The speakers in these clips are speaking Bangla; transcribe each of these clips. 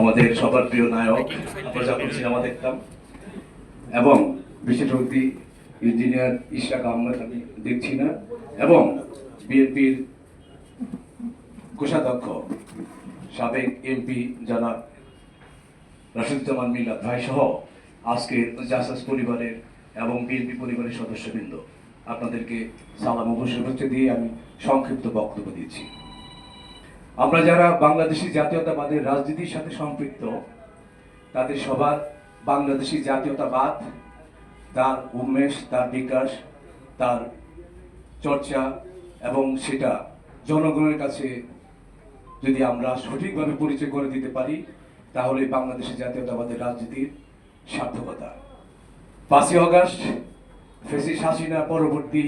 আমাদের সবার প্রিয় নায়ক, আমরা যখন সিনেমা দেখতাম, এবং বিশেষ অতিথি ইঞ্জিনিয়ার ইশরাক আহমেদ আমি দেখছি না, এবং বিএনপির কোষাধ্যক্ষ সাবেক এমপি জনাব রাশিদুজ্জামান মিল্লাত ভাই সহ আজকের জাসাস পরিবারের এবং বিএনপি পরিবারের সদস্যবৃন্দ, আপনাদেরকে সালাম ও শুভেচ্ছা দিয়ে আমি সংক্ষিপ্ত বক্তব্য দিচ্ছি। আমরা যারা বাংলাদেশি জাতীয়তাবাদের রাজনীতির সাথে সম্পৃক্ত, তাদের সবার বাংলাদেশি জাতীয়তাবাদ, তার উন্মেষ, তার বিকাশ, তার চর্চা এবং সেটা জনগণের কাছে যদি আমরা সঠিকভাবে পরিচয় করে দিতে পারি, তাহলে বাংলাদেশি জাতীয়তাবাদের রাজনীতির সার্থকতা। 5ই আগস্ট ফ্যাসিস্ট হাসিনা পরবর্তী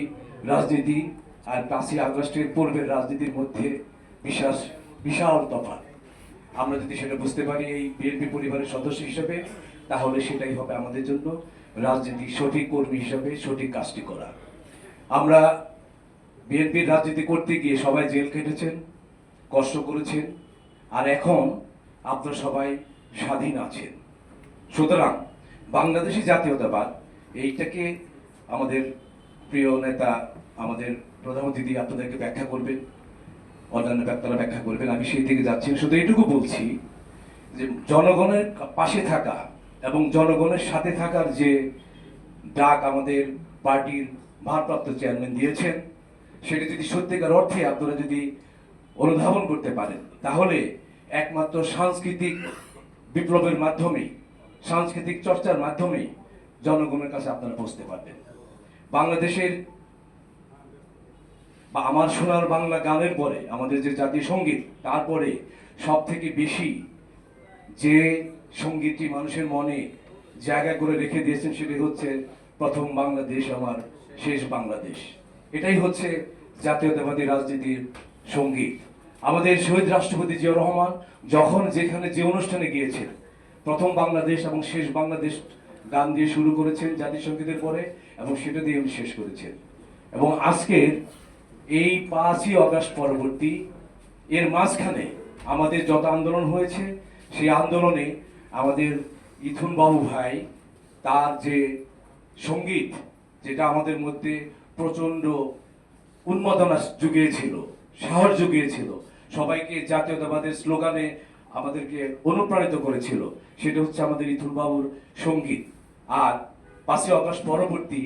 রাজনীতি আর 5ই আগস্টের পূর্বের রাজনীতির মধ্যে বিশাল তফাৎ। আমরা যদি সেটা বুঝতে পারি এই বিএনপি পরিবারের সদস্য হিসেবে, তাহলে সেটাই হবে আমাদের জন্য রাজনীতির সঠিক কর্মী হিসেবে সঠিক কাজটি করা। আমরা বিএনপির রাজনীতি করতে গিয়ে সবাই জেল কেটেছেন, কষ্ট করেছেন, আর এখন আপনারা সবাই স্বাধীন আছেন। সুতরাং বাংলাদেশি জাতীয়তাবাদ এইটাকে আমাদের প্রিয় নেতা, আমাদের প্রধান অতিথি আপনাদেরকে ব্যাখ্যা করবেন, অন্যান্য ব্যক্তিরা ব্যাখ্যা করবেন, আমি সেই দিকে যাচ্ছি। শুধু এইটুকু বলছি যে জনগণের পাশে থাকা এবং জনগণের সাথে থাকার যে ডাক আমাদের পার্টির ভারপ্রাপ্ত চেয়ারম্যান দিয়েছেন, সেটা যদি সত্যিকার অর্থে আপনারা যদি অনুধাবন করতে পারেন, তাহলে একমাত্র সাংস্কৃতিক বিপ্লবের মাধ্যমেই, সাংস্কৃতিক চর্চার মাধ্যমেই জনগণের কাছে আপনারা পৌঁছতে পারবেন। বাংলাদেশের বা আমার সোনার বাংলা গানের পরে আমাদের যে জাতীয় সঙ্গীত, তারপরে সব থেকে বেশি যে সঙ্গীতটি মানুষের মনে জায়গা করে রেখে দিয়েছেন, সেটি হচ্ছে প্রথম বাংলাদেশ আমার শেষ বাংলাদেশ। এটাই হচ্ছে জাতীয়তাবাদী রাজনীতির সঙ্গীত। আমাদের শহীদ রাষ্ট্রপতি জিয়াউর রহমান যখন যেখানে যে অনুষ্ঠানে গিয়েছেন, প্রথম বাংলাদেশ এবং শেষ বাংলাদেশ গান দিয়ে শুরু করেছেন জাতীয় সঙ্গীতের পরে, এবং সেটা দিয়ে উনি শেষ করেছেন। এবং আজকের এই 5ই আগস্ট পরবর্তী এর মাঝখানে আমাদের যত আন্দোলন হয়েছে, সেই আন্দোলনে আমাদের ইথুন বাবু ভাই তার যে সঙ্গীত, যেটা আমাদের মধ্যে প্রচন্ড উন্মাদনা জুগিয়েছিল, সাহস জুগিয়েছিল, সবাইকে জাতীয়তাবাদের স্লোগানে আমাদেরকে অনুপ্রাণিত করেছিল, সেটা হচ্ছে আমাদের ইথুন বাবুর সঙ্গীত। আর 5ই আগস্ট পরবর্তী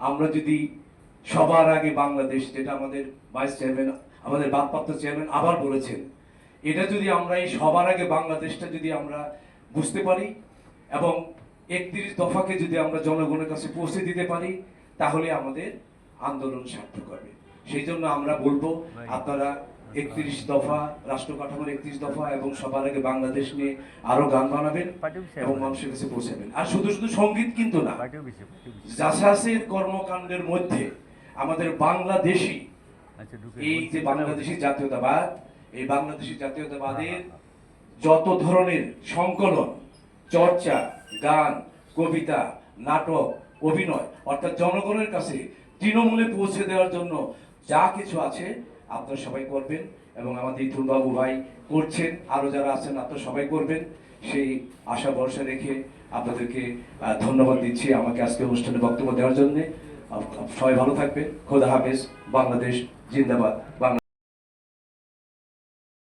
আমরা যদি সবার আগে বাংলাদেশ, যেটা আমাদের ভাইস চেয়ারম্যান, আমাদের ভারপ্রাপ্ত চেয়ারম্যান আবার বলেছেন, এটা যদি আমরা এই সবার আগে বাংলাদেশটা যদি আমরা বুঝতে পারি এবং 31 দফাকে যদি আমরা জনগণের কাছে পৌঁছে দিতে পারি, তাহলে আমাদের আন্দোলন সার্থক হবে। সেই জন্য আমরা বলবো, আপনারা 31 দফা, রাষ্ট্র কাঠামোর 31 দফা এবং সবার আগে বাংলাদেশ নিয়ে আরো গান বানাবেন এবং মানুষের কাছে পৌঁছাবেন। আর শুধু শুধু সঙ্গীত কিন্তু না, জাসাসের কর্মকাণ্ডের মধ্যে আমাদের বাংলাদেশি এই যে বাংলাদেশি জাতীয়তাবাদ, এই বাংলাদেশি জাতীয়তাবাদের যত ধরনের সংকলন, চর্চা, গান, কবিতা, নাটক, অভিনয়, অর্থাৎ জনগণের কাছে তৃণমূলে পৌঁছে দেওয়ার জন্য যা কিছু আছে আপনারা সবাই করবেন, এবং আমাদের ইথুন বাবু ভাই করছেন, আরো যারা আছেন আপনারা সবাই করবেন, সেই আশা ভরসা রেখে আপনাদেরকে ধন্যবাদ দিচ্ছি আমাকে আজকে অনুষ্ঠানে বক্তব্য দেওয়ার জন্য। সবাই ভালো থাকবেন। খোদা হাফেজ। বাংলাদেশ জিন্দাবাদ। বাংলা